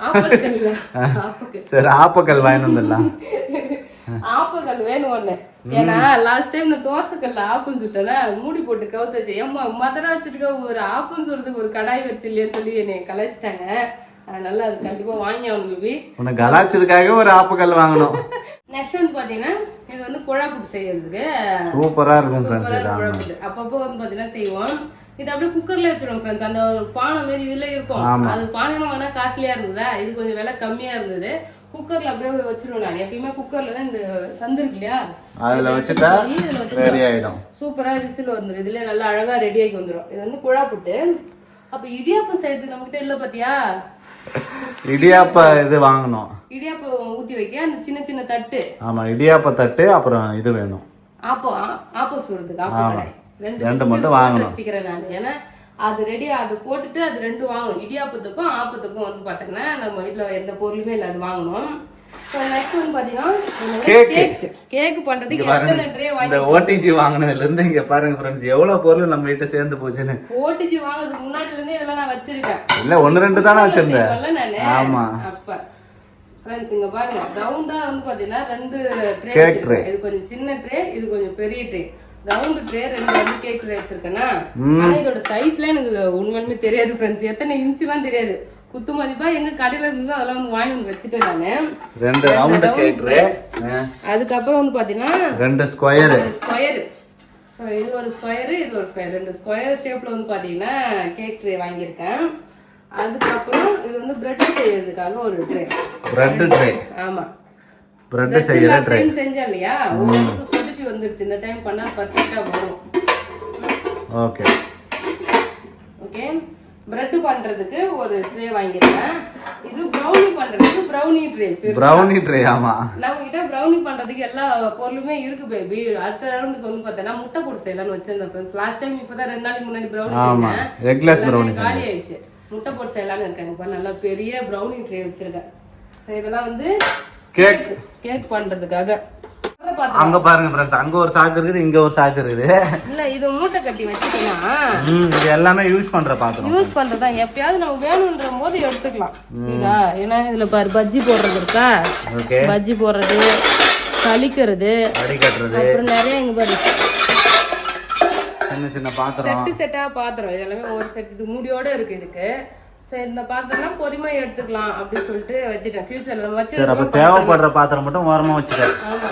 சரி ஆப்போ கல் வாங்கிட்டு வந்துடலாம். ஆப்போ கல் வேணும் ஒண்ணு. ஏன்னா லாஸ்ட் டைம் நான் தோசை கல்ல ஆப்பம் சுட்டேன்னா மூடி போட்டு கவுத்தாச்சு. ஏம்மா மதரா வச்சிருக்க ஒரு ஆப்பம் சொல்றதுக்கு ஒரு கடாய் வச்சு இல்லையான்னு சொல்லி என்னை கலாய்ச்சிட்டாங்க. அதனால அது கண்டிப்பா வாங்கி ஆகணும் பேபி. உனக்கு கலாய்ச்சதுக்காக ஒரு ஆப்போ கல் வாங்கணும். நெக்ஸ்ட் வந்து பாத்தீங்கன்னா இது வந்து குழாப்புட்டு செய்யறதுக்கு சூப்பரா இருக்கும் ஃப்ரெண்ட்ஸ். அப்பப்போ வந்து பாத்தீங்கன்னா செய்வோம். இது அப்படியே குக்கர்ல வச்சிருவோம் ஃப்ரெண்ட்ஸ். அந்த பானை மாதிரி இதுல இருக்கும். அது பானை வேணா காஸ்ட்லியா இருந்ததா. இது கொஞ்சம் விலை கம்மியா இருந்தது. குக்கர்ல அப்படியே வச்சிருவோம். நான் எப்பயுமே குக்கர்ல தான் இந்த சந்து இருக்கு இல்லையா அதுல வச்சுட்டா ரெடி ஆயிடும். சூப்பரா விசில் வந்துடும். இதுல நல்லா அழகா ரெடி ஆகி வந்துடும். இது வந்து குழாப்புட்டு. அப்ப இடியாப்பம் செய்யறதுக்கு நம்ம கிட்ட இல்ல பாத்தியா? இடியாப்ப இது வாங்கணும். இடியாப்பம் ஊத்தி வைக்க அந்த சின்ன தட்டு. ஆமா இடியாப்ப தட்டு. அப்புறம் இது வேணும் ஆப்போ சொல்றதுக்கு ஆப்போ கடை. ரெண்டு மட்டும் வாங்கணும் வச்சுக்கிறேன் நான். ஏன்னா அது ரெடியா அது போட்டுட்டு அது 2 வாங்கணும். இடியாப்பத்துக்கும் ஆப்பத்துக்கும் வந்து பாத்தீங்கன்னா நம்ம வீட்டுல எந்த பொருளுமே இல்லை. அது வாங்கணும். நெக்ஸ்ட் வந்து பாத்தீங்கன்னா கேக் பண்றதுக்கு எத்தனை ட்ரே வாங்கி. இந்த ஓடிஜி வாங்குனதுல இருந்து இங்க பாருங்க ஃப்ரெண்ட்ஸ் எவ்வளவு பொருள் நம்ம கிட்ட சேர்ந்து போச்சுன்னு. ஓடிஜி வாங்குறதுக்கு முன்னாடில இருந்தே இதெல்லாம் நான் வச்சிருக்கேன். இல்ல 1-2 தானே வச்சிருந்தேன். ஆமா அப்ப ஃப்ரெண்ட்ஸ் இங்க பாருங்க ரவுண்டா வந்து பாத்தீங்கன்னா 2 ட்ரே கேக் ட்ரே. இது கொஞ்சம் சின்ன ட்ரே, இது கொஞ்சம் பெரிய ட்ரே. ரவுண்ட் ட்ரே 2 வந்து கேக் ட்ரே வச்சிருக்கேனா. ஆனா இதோட சைஸ்ல எனக்கு உண்மையுமே தெரியாது ஃப்ரெண்ட்ஸ். எத்தனை இன்ச்சுலாம் தெரியாது. குத்து மதிப்பா எங்க கடையில இருந்து அதெல்லாம் வந்து வாங்கி வந்து வச்சுட்டேன் நானு. 2 ரவுண்ட் கேக் ட்ரே. அதுக்கு அப்புறம் வந்து பாத்தீங்கன்னா 2 ஸ்கொயர். சோ இது ஒரு ஸ்கொயர், இது ஒரு ஸ்கொயர். 2 ஸ்கொயர் ஷேப்ல வந்து பாத்தீங்கன்னா கேக் ட்ரே வாங்கியிருக்கேன். அதுக்கப்புறம் இது வந்து பிரெட் செய்யறதுக்காக ஒரு ட்ரே. Bread tray. ஆமா. பிரெட் செய்யற ட்ரே. செஞ்சேன் இல்லையா? ஒரு சொதுப்பி வந்துருச்சு. இந்த டைம் பண்ணா பர்ஃபெக்ட்டா வரும். ஓகே. ஓகே. பிரெட் பண்றதுக்கு ஒரு ட்ரே வாங்கிருக்கேன். இது ப்ரௌனி பண்றதுக்கு ப்ரௌனி ட்ரே. ப்ரௌனி ட்ரே ஆமா. நம்ம கிட்ட ப்ரௌனி பண்றதுக்கு எல்லா பொருளுமே இருக்கு பேபி. அடுத்த ரவுண்டுக்கு வந்து பார்த்தா முட்டை போட்டு செய்யலாம்னு வச்சிருந்தேன் ஃப்ரெண்ட்ஸ். லாஸ்ட் டைம் இப்பதான் 2 நாளைக்கு முன்னாடி ப்ரௌனி செஞ்சேன். எக்லெஸ் ப்ரௌனி காலி ஆயிடுச்சு. முட்டை போட்டு செய்யலாம்னு இருக்கேன். இப்ப நல்லா பெரிய ப்ரௌனி ட்ரே வச்சிருக்கேன். சோ இதெல்லாம் வந்து கேக் பண்றதுக்காக. அங்க பாருங்க ஃப்ரெண்ட்ஸ், அங்க ஒரு சாக்கு இருக்குது, இங்க ஒரு சாக்கு இருக்குது. இல்ல இது மூட்டை கட்டி வச்சிட்டேன்னா இது எல்லாமே யூஸ் பண்ற பாத்திரம். யூஸ் பண்றதா எப்பயாவது நம்ம வேணும்ன்ற போது எடுத்துக்கலாம். இதா ஏன்னா இதுல பாரு பஜ்ஜி போடுறது இருக்கா. ஓகே. பஜ்ஜி போடுறது, சலிக்கிறது, அடிக்கட்டுறது, அப்புறம் நிறைய இங்க பாரு சின்ன சின்ன பாத்திரம், செட்டா பாத்திரம். இது எல்லாமே ஒரு செட். இது மூடியோட இருக்கு இதுக்கு. சரி இந்த பாத்திரம்லாம் பொறுமையா எடுத்துக்கலாம் அப்படின்னு சொல்லிட்டு வச்சுட்டேன். ஃபியூச்சர்ல வச்சு சரி அப்ப தேவைப்படுற பாத்திரம் மட்டும் ஓரமா வச்சுட்டேன். ஆமா.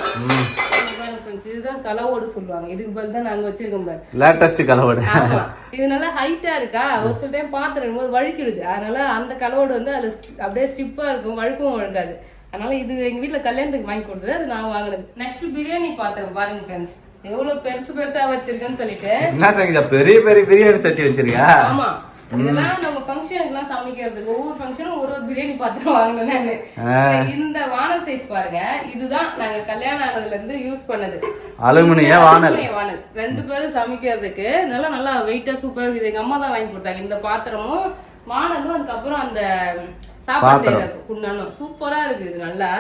இதுதான் கலவோடு சொல்லுவாங்க. இதுக்கு பதில் தான் நாங்க வச்சிருக்கோம் பாரு. லேட்டஸ்ட் கலவோடு. ஆமா. இது நல்லா ஹைட்டா இருக்கா. ஒரு சில டைம் பாத்திரம் போது வழுக்கிடுது. அதனால அந்த கலவோடு வந்து அது அப்படியே ஸ்டிப்பா இருக்கும், வழுக்கவும் வழுக்காது. அதனால இது எங்க வீட்டுல கல்யாணத்துக்கு வாங்கி கொடுத்தது. அது நான் வாங்கினது. நெக்ஸ்ட் பிரியாணி பாத்திரம் பாருங்க ஃப்ரெண்ட்ஸ். எவ்வளவு பெருசு பெருசா வச்சிருக்கேன்னு சொல்லிட்டு. என்ன செஞ்சா பெரிய பெரிய பிரியாணி சட்டி வச்சிருக்கியா? ஆமா. இதெல்லாம் நம்ம ஃபங்க்ஷனுக்குலாம் சமைக்கிறதுக்கு ஒவ்வொரு ஃபங்க்ஷனும் ஒரு பிரியாணி பாத்திரம் வாங்கினேன். இந்த வானல் சைஸ் பாருங்க. இதுதான் நாங்க கல்யாணம் ஆனதுல இருந்து யூஸ் பண்ணது. அலுமினிய வானல். 2 பேரும் சமைக்கிறதுக்கு நல்லா வெயிட்டா சூப்பரா இருக்குது. எங்க அம்மா தான் வாங்கி கொடுத்தாங்க. இந்த பாத்திரமும் வானலும், அதுக்கப்புறம் அந்த சாப்பாடு செய்யறது குண்டானும் சூப்பரா இருக்கு. இது நல்லா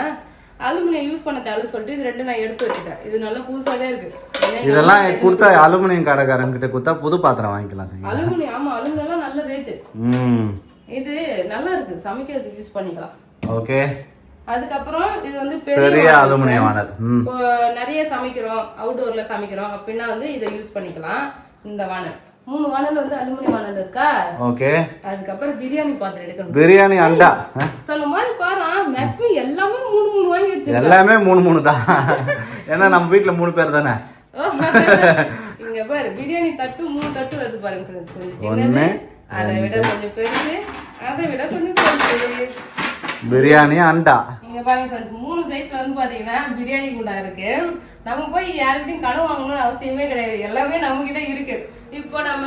அலுமினியம் யூஸ் பண்ண தேவை சொல்லிட்டு இது 2 நான் எடுத்து வச்சுட்டேன். இது நல்லா புதுசாவே இருக்கு. இதெல்லாம் கொடுத்தா அலுமினியம் கடைக்காரங்க கிட்ட கொடுத்தா புது பாத்திரம் வாங்கிக்கலாம். அலுமினியம் ஆமா, அலுமினியம் நல்ல ரேட்டு. இது நல்லா இருக்கு, சமைக்கிறதுக்கு யூஸ் பண்ணிக்கலாம். ஓகே. அதுக்கப்புறம் இது வந்து பெரிய அலுமினியம் வானல். இப்போ நிறைய சமைக்கிறோம், அவுட்டோர்ல சமைக்கிறோம் அப்படின்னா வந்து இதை யூஸ் பண்ணிக்கலாம். இந்த வானல் 3 வானல் வந்து அலுமினியம் வானல் இருக்கா. ஓகே. அதுக்கப்புறம் பிரியாணி பாத்திரம் எடுக்கணும். பிரியாணி அண்டா சொன்ன மாதிரி பாரு, மேக்ஸிமம் எல்லாமே 3 வாங்கி வச்சிருக்கேன். எல்லாமே 3 தான். ஏன்னா நம்ம வீட்ல 3 பேர் தானே. இங்க பாரு பிரியாணி தட்டு 3 தட்டு வருது பாருங்க ஃப்ரெண்ட்ஸ். கொஞ்சம் சின்னது, அதை விட கொஞ்சம் பெருசு, அதை விட கொஞ்சம் பெருசு. பிரியாணி அண்டா இங்க பாருங்க ஃப்ரெண்ட்ஸ், 3 சைஸ்ல வந்து பாத்தீங்கன்னா பிரியாணி குண்டா இருக்கு. நம்ம போய் யாருக்கிட்டையும் கடன் வாங்கணும்னு அவசியமே கிடையாது. எல்லாமே நம்ம கிட்ட இருக்கு. இப்போ நம்ம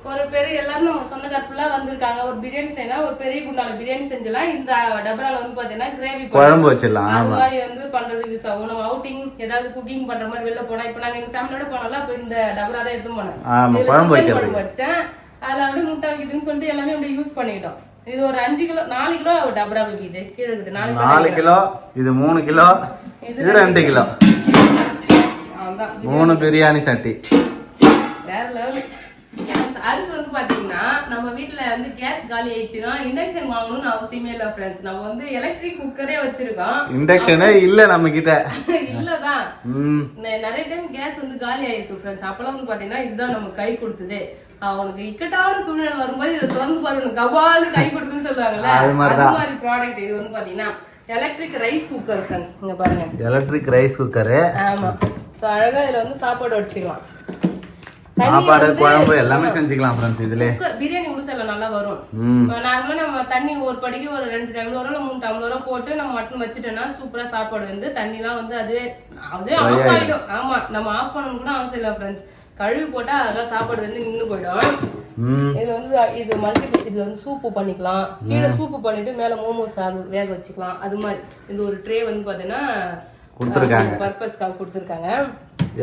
ஒரு பெரிய எல்லாரும் நம்ம சொந்தக்கார ஃபுல்லா வந்திருக்காங்க. ஒரு பிரியாணி செய்யலாம், ஒரு பெரிய குண்டால பிரியாணி செஞ்சலாம். இந்த டபரால வந்து பாத்தீங்கன்னா கிரேவி குழம்பு வச்சிடலாம். அந்த மாதிரி வந்து பண்றதுக்கு யூஸ் ஆகும். நம்ம அவுட்டிங் ஏதாவது குக்கிங் பண்ற மாதிரி வெளில போனா, இப்ப நாங்க எங்க ஃபேமிலியோட போனால அப்ப இந்த டபரா தான் எடுத்து போனேன். குழம்பு வச்சேன். அதுல அப்படியே முட்டை வைக்குதுன்னு சொல்லிட்டு எல்லாமே அப்படியே யூஸ் பண்ணிட்டோம். இது ஒரு 5 கிலோ 4 கிலோ டபரா வைக்குது. கீழே இருக்குது 4 கிலோ. இது 3 கிலோ. இது 2 கிலோ. 3 பிரியாணி சட்டி. வேற லெவல். அடுத்து வந்து பாத்தீங்கன்னா நம்ம வீட்டுல வந்து கேஸ் காலி ஆயிடுச்சுன்னா இண்டக்ஷன் வாங்கணும்னு அவசியமே இல்ல ஃப்ரெண்ட்ஸ். நம்ம வந்து எலக்ட்ரிக் குக்கரே வச்சிருக்கோம். இண்டக்ஷனே இல்ல நம்ம கிட்ட. இல்லதான். நிறைய டைம் கேஸ் வந்து காலி ஆயிருக்கு ஃப்ரெண்ட்ஸ். அப்பெல்லாம் வந்து பாத்தீங்கன்னா இதுதான் நம்ம கை கொடுத்தது. அவனுக்கு இக்கட்டான சூழ்நிலை வரும்போது இதை திறந்து பாருங்க, கபாலு கை கொடுக்குன்னு சொல்லுவாங்கல்ல, அது மாதிரி ப்ராடக்ட். இது வந்து பாத்தீங்கன்னா எலக்ட்ரிக் ரைஸ் குக்கர் ஃப்ரெண்ட்ஸ். இங்க பாருங்க, எலக்ட்ரிக் ரைஸ் குக்கர். ஆமா. சோ அழகா இதுல வந்து சாப்பாடு வச்சுக்கலாம். சாப்பாடு குழம்பு எல்லாமே செஞ்சுக்கலாம் ஃப்ரெண்ட்ஸ். இதுல பிரியாணி உளுசல்ல நல்லா வரும். நார்மலா நம்ம தண்ணி ஒரு படிக்கு ஒரு 2 டம்ளரோ இல்ல 3 டம்ளரோ போட்டு நம்ம மட்டும் வச்சுட்டோம்னா சூப்பரா சாப்பாடு வந்து தண்ணிலாம் வந்து அதுவே ஆஃப் ஆயிடும். ஆமா, நம்ம ஆஃப் பண்ணணும் கூட அவசியம் இல்ல ஃப்ரெண்ட்ஸ். கழுவி போட்டா அதெல்லாம் சாப்பாடு வந்து நின்று போயிடும். இதுல வந்து இது மல்டிபிள். இதுல வந்து சூப்பு பண்ணிக்கலாம். கீழே சூப்பு பண்ணிட்டு மேல மோமோஸ் வேக வச்சுக்கலாம். அது மாதிரி இந்த ஒரு ட்ரே வந்து பாத்தீங்கன்னா கொடுத்துருக்காங்க, பர்பஸ்க்காக கொடுத்துருக்காங்க.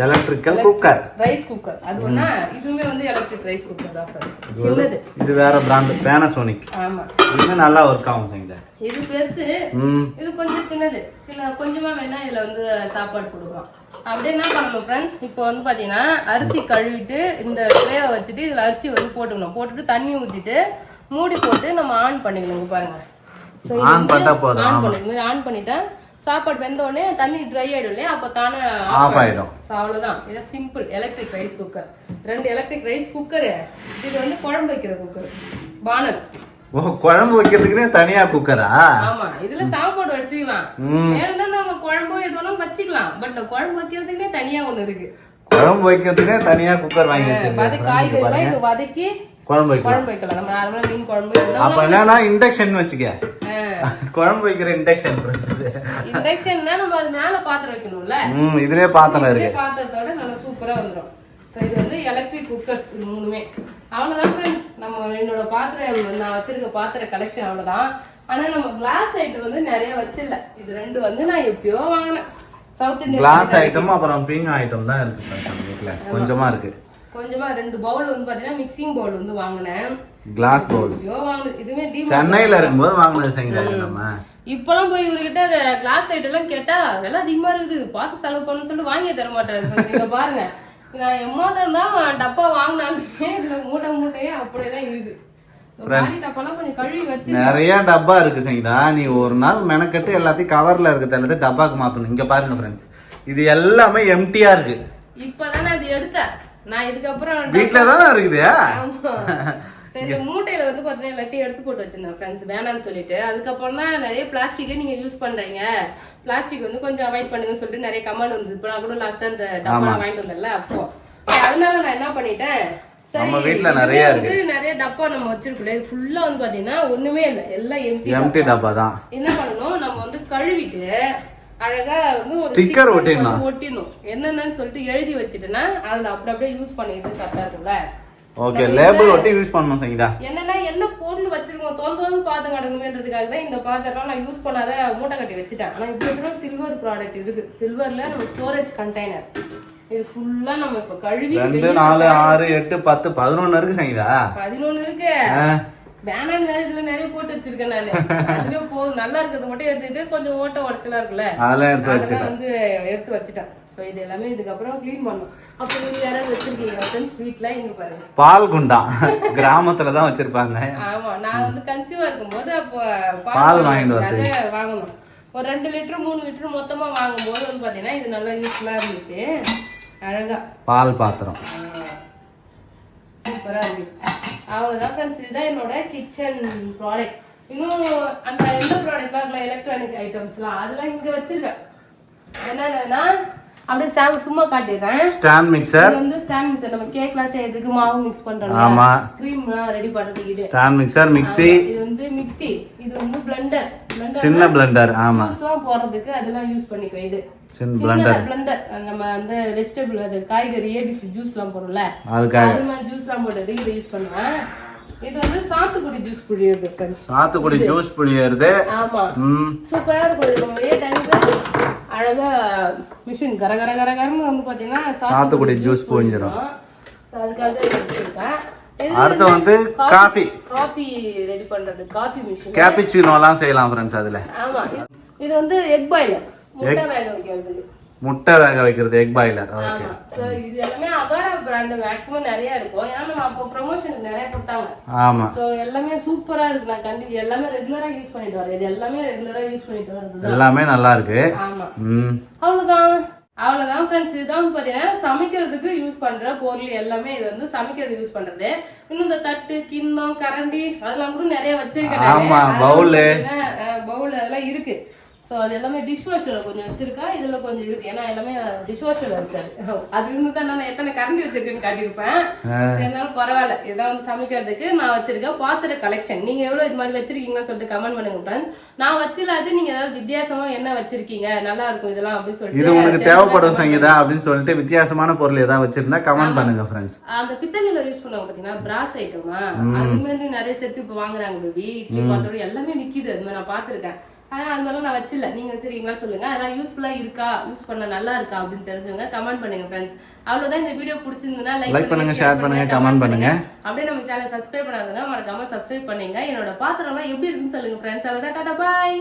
Electrical cooker rice cooker. அது ஒண்ணா இதுவுமே வந்து எலக்ட்ரிக் ரைஸ் குக்கர் தான் ஃப்ரெண்ட்ஸ். சின்னது. இது வேற பிராண்ட் பேனாசோனிக். ஆமா, இது நல்லா வர்க் ஆகும் சங்கீதா. இது பெருசு, இது கொஞ்சம் சின்னது. கொஞ்சமா வேணா இதுல வந்து சாப்பாடு கொடுக்கலாம். அப்படியே என்ன பண்ணணும் ஃப்ரெண்ட்ஸ், இப்போ வந்து பாத்தீங்கன்னா அரிசி கழுவிட்டு இந்த ட்ரேவை வச்சுட்டு இதுல அரிசி வந்து போட்டுக்கணும். போட்டுட்டு தண்ணி ஊற்றிட்டு மூடி போட்டு நம்ம ஆன் பண்ணிக்கணும். பாருங்க ஆன் பண்ணா போதும். ஆன் பண்ணு, இந்த மாதிரி ஆன் பண்ணிட்டா சாப்பாடு வெந்த உடனே தண்ணி ட்ரை ஆயிடும் இல்லையா, அப்ப தானே ஆஃப் ஆயிடும். அவ்வளவுதான். இது simple electric rice cooker. 2 electric rice cooker. இது வந்து குழம்பு வைக்கிற குக்கர், பானல். ஓ, குழம்பு வைக்கிறதுக்குனே தனியா குக்கரா? ஆமா, இதுல சாப்பாடு வச்சுக்கலாம். வேணும்னா நம்ம குழம்போ எதுவும் வச்சுக்கலாம். பட் குழம்பு வைக்கிறதுக்குனே தனியா ஒண்ணு இருக்கு. குழம்பு வைக்கிறதுக்குனே தனியா குக்கர் வாங்கி வச்சிருக்கேன். காய்கறி இது வதக்கி குழம்பு வைக்கலாம். நம்ம நார்மலா மீன் குழம்பு. அப்ப என்னன்னா இண்டக்ஷன் வச்சுக்க, குழம்பு வைக்கிற இண்டக்ஷன். இண்டக்ஷன்னா நம்ம அது மேல பாத்திரம் வைக்கணும்ல. இதுலயே பாத்திரம் இருக்கு. பாத்திரத்தோட நல்லா சூப்பரா வந்துரும். சோ இது வந்து எலக்ட்ரிக் குக்கர்ஸ். இது மூணுமே அவ்வளவுதான் ஃப்ரெண்ட்ஸ். நம்ம என்னோட பாத்திரம், நான் வச்சிருக்க பாத்திர கலெக்ஷன் அவ்வளவுதான். ஆனா நம்ம கிளாஸ் ஐட்டம் வந்து நிறைய வச்சில்ல. இது 2 வந்து நான் எப்பயோ வாங்கினேன். சவுத் இந்தியன் கிளாஸ் ஐட்டம் அப்புறம் பீங் ஐட்டம் தான் இருக்கு நம்ம வீட்ல. கொஞ்சமா இருக்கு. கொஞ்சமா 2 பவுல் வந்து பாத்தீங்கன்னா மிக்சிங் பவுல் வந்து வாங்கினேன். கிளாஸ் பவுல்ஸ் இதுவே சென்னையில இருக்கும்போது வாங்கினது சங்கீதா. நம்ம இப்பெல்லாம் போய் இவர்கிட்ட கிளாஸ் ஐட்டம் எல்லாம் கேட்டா விலை அதிகமா இருக்குது, பார்த்து செலவு பண்ணு சொல்லிட்டு வாங்கி தர மாட்டாரு. நீங்க பாருங்க, நான் எம்மாதான் தான் டப்பா வாங்கினாலுமே இதுல மூட்டையே அப்படியேதான் இருக்கு. டப்பாலாம் கொஞ்சம் கழுவி வச்சு நிறைய டப்பா இருக்கு சங்கீதா. நீ ஒரு நாள் மெனக்கட்டு எல்லாத்தையும் கவர்ல இருக்கிறது எல்லாத்தையும் டப்பாக்கு மாத்தணும். இங்க பாருங்க ஃப்ரெண்ட்ஸ், இது எல்லாமே எம்டியா இருக்கு. இப்பதான் நான் இது எடுத்தேன். நான் இதுக்கப்புறம் வீட்டுல தானே இருக்குது. சரி, மூட்டையில வந்து பாத்தீங்கன்னா எல்லாத்தையும் எடுத்து போட்டு வச்சிருந்தேன் ஃப்ரெண்ட்ஸ், வேணான்னு சொல்லிட்டு. அதுக்கப்புறம் தான் நிறைய பிளாஸ்டிக்கை நீங்க யூஸ் பண்றீங்க, பிளாஸ்டிக் வந்து கொஞ்சம் அவாய்ட் பண்ணுங்கன்னு சொல்லிட்டு நிறைய கமெண்ட் வந்து. இப்போ நான் கூட லாஸ்டா இந்த டப்பா வாங்கிட்டு வந்தேன்ல, அப்போ அதனால நான் என்ன பண்ணிட்டேன், நம்ம வீட்ல நிறைய இருக்கு. நிறைய டப்பா நம்ம வச்சிருக்கோம். இது ஃபுல்லா வந்து பாத்தீங்கன்னா ஒண்ணுமே இல்ல, எல்லாம் எம்டி டப்பா தான். என்ன பண்ணணும், நம்ம வந்து கழுவிட்டு அழகா வந்து ஒரு ஸ்டிக்கர் ஒட்டிடணும். என்னன்னு சொல்லிட்டு எழுதி வச்சிட்டேன்னா அதுல அப்படியே யூஸ் பண்ணிட்டு கரெக்டா இருக்கும்ல. ஓகே, லேபிள் ஒட்டி யூஸ் பண்ணனும் சங்கீதா. என்னன்னா என்ன பொருள் வச்சிருக்கோம் தோந்து பாத்து கடணுமேன்றதுக்காக தான் இந்த பாத்திரம் நான் யூஸ் பண்ணாத மூட்டை கட்டி வச்சிட்டேன். ஆனா இப்போ சில்வர் ப்ராடக்ட் இருக்கு. சில்வர்ல நம்ம ஸ்டோரேஜ் கண்டெய்னர். இது ஃபுல்லா நம்ம இப்ப கழுவி 2 4 6 8 10 11 இருக்கு சங்கீதா. 11 இருக்கு. வேணான்னு வேற இதுல நிறைய போட்டு வச்சிருக்கேன் நானு. அதுவே போதும், நல்லா இருக்கிறது மட்டும் எடுத்துட்டு கொஞ்சம் ஓட்ட உடச்சலா இருக்குல்ல, அதெல்லாம் எடுத்து வச்சிட்டேன். வந்து எடுத்து வச்சிட்டேன். சோ இது எல்லாமே இதுக்கப்புறம் க்ளீன் பண்ணணும். அப்ப நீங்க யாராவது வச்சிருக்கீங்க ஃப்ரெண்ட்ஸ் வீட்ல? இங்க பாருங்க, பால் குண்டா கிராமத்துல தான் வச்சிருப்பாங்க. ஆமா, நான் வந்து கன்சீவா இருக்கும்போது அப்ப பால் வாங்கிட்டு வந்து வாங்கணும். ஒரு 2 லிட்டர் 3 லிட்டர் மொத்தமா வாங்கும்போது வந்து பாத்தீங்கன்னா இது நல்லா யூஸ்ஃபுல்லா இருந்துச்சு. அழகா பால் பாத்திரம் சூப்பரா இருக்கு. அவ்வளவுதான் ஃப்ரெண்ட்ஸ், இதுதான் என்னோட கிச்சன் ப்ராடக்ட். இன்னும் அந்த எந்த ப்ராடக்ட்லாம் எலக்ட்ரானிக் ஐட்டம்ஸ்லாம் அதெல்லாம் இங்க வச்சிருக்கேன். என்னன்னா அப்படியே சும்மா காட்டிடுறேன். Stand mixer. இது வந்து ஸ்டாண்ட் மிக்சர், நம்ம கேக்லாம் செய்யறதுக்கு மாவு மிக்ஸ் பண்றோம், ஆமா, க்ரீம்லாம் ரெடி பண்றதுக்கு இது ஸ்டாண்ட் மிக்சர். மிக்ஸி, இது வந்து மிக்ஸி. இது வந்து பிளெண்டர், சின்ன பிளெண்டர். ஆமா, ஜூஸ்லாம் போடுறதுக்கு அதெல்லாம் யூஸ் பண்ணிக்கோ. இது சின்ன பிளெண்டர். நம்ம அந்த வெஜிடபிள், அது காய்கறி ஏபிசி ஜூஸ்லாம் போடுறோம்ல, அது மாதிரி ஜூஸ்லாம் போடுறது இதை யூஸ் பண்ணுவேன். இது வந்து சாத்துக்குடி ஜூஸ் புளியறது. சாத்துக்குடி ஜூஸ் புளியறது. ஆமா, சூப்பரா இருக்கும். ஒரே டைம்க்கு அழகா மிஷின் கரகரன்னு வந்து பாத்தீங்கன்னா சாத்துக்குடி ஜூஸ் புளிஞ்சிரும். அதுக்காக எடுத்துருக்கேன். அடுத்து வந்து காபி ரெடி பண்றது, காபி மிஷின். கேப்புச்சினோலாம் செய்யலாம் ஃப்ரெண்ட்ஸ் அதுல. ஆமா, இது வந்து எக் பாய்லர், முட்டை வேக வைக்கிறது எக் பாய்லர். ஓகே, சோ இது எல்லாமே அகாரா பிராண்ட் மேக்ஸिमम நிறைய இருக்கும். ஏன்னா நம்ம அப்போ ப்ரமோஷனுக்கு நிறைய கொடுத்தாங்க. ஆமா, சோ எல்லாமே சூப்பரா இருக்கு. நான் கண்டிப்பா எல்லாமே ரெகுலரா யூஸ் பண்ணிட்டு வரேன். இது எல்லாமே ரெகுலரா யூஸ் பண்ணிட்டு வரது எல்லாமே நல்லா இருக்கு. ஆமா, அவ்வளவுதான் ஃப்ரெண்ட்ஸ். இதுதான் பாத்தீங்கன்னா சமைக்கிறதுக்கு யூஸ் பண்ற பொருள் எல்லாமே. இது வந்து சமைக்கிறதுக்கு யூஸ் பண்றது. இன்னும் இந்த தட்டு, கிண்ணம், கரண்டி அதெல்லாம் கூட நிறைய வச்சிருக்கேன். ஆமா, பவுல் அதெல்லாம் இருக்கு. ஸோ அது எல்லாமே டிஷ் வாஷரில் கொஞ்சம் வச்சிருக்கேன், இதுல கொஞ்சம் இருக்கு. ஏன்னா எல்லாமே டிஷ் வாஷரில் இருக்காது. அது இருந்து தான் நான் எத்தனை கரண்டி வச்சிருக்கேன்னு காட்டியிருப்பேன். இருந்தாலும் பரவாயில்ல, இதான் வந்து சமைக்கிறதுக்கு நான் வச்சிருக்கேன். பாத்திர கலெக்ஷன் நீங்க எவ்வளவு இது மாதிரி வச்சிருக்கீங்கன்னு சொல்லிட்டு கமெண்ட் பண்ணுங்க ஃப்ரெண்ட்ஸ். நான் வச்சில்லாது நீங்க ஏதாவது வித்தியாசமா என்ன வச்சிருக்கீங்க, நல்லா இருக்கும் இதெல்லாம் அப்படின்னு சொல்லிட்டு, இது உங்களுக்கு தேவைப்படும் சங்கீதா அப்படின்னு சொல்லிட்டு வித்தியாசமான பொருள் ஏதாவது வச்சிருந்தா கமெண்ட் பண்ணுங்க ஃப்ரெண்ட்ஸ். அந்த பித்தளையில யூஸ் பண்ணுவாங்க பாத்தீங்கன்னா பிராஸ் ஐட்டமா, அது மாதிரி நிறைய செட் இப்போ வாங்குறாங்க பேபி. இட்லி பாத்திரம் எல்லாமே விக்குது. அது மாதிரி நான் பாத்திருக்கேன். ஆனா அது மாதிரிலாம் நான் வச்சில்ல. நீங்க வச்சிருக்கீங்களா சொல்லுங்க. அதெல்லாம் யூஸ்ஃபுல்லா இருக்கா, யூஸ் பண்ண நல்லா இருக்கா அப்படின்னு தெரிஞ்சவங்க கமெண்ட் பண்ணுங்க ஃப்ரெண்ட்ஸ். அவ்வளவுதான். இந்த வீடியோ பிடிச்சிருந்ததுன்னா லைக் பண்ணுங்க, ஷேர் பண்ணுங்க, கமெண்ட் பண்ணுங்க. அப்படியே நம்ம சேனல் சப்ஸ்கிரைப் பண்ணாதவங்க மறக்காம சப்ஸ்கிரைப் பண்ணுங்க. என்னோட பாத்திரம்லாம் எப்படி இருக்குன்னு சொல்லுங்க ஃப்ரெண்ட்ஸ். அவ்வளவுதான், டாடா பாய்.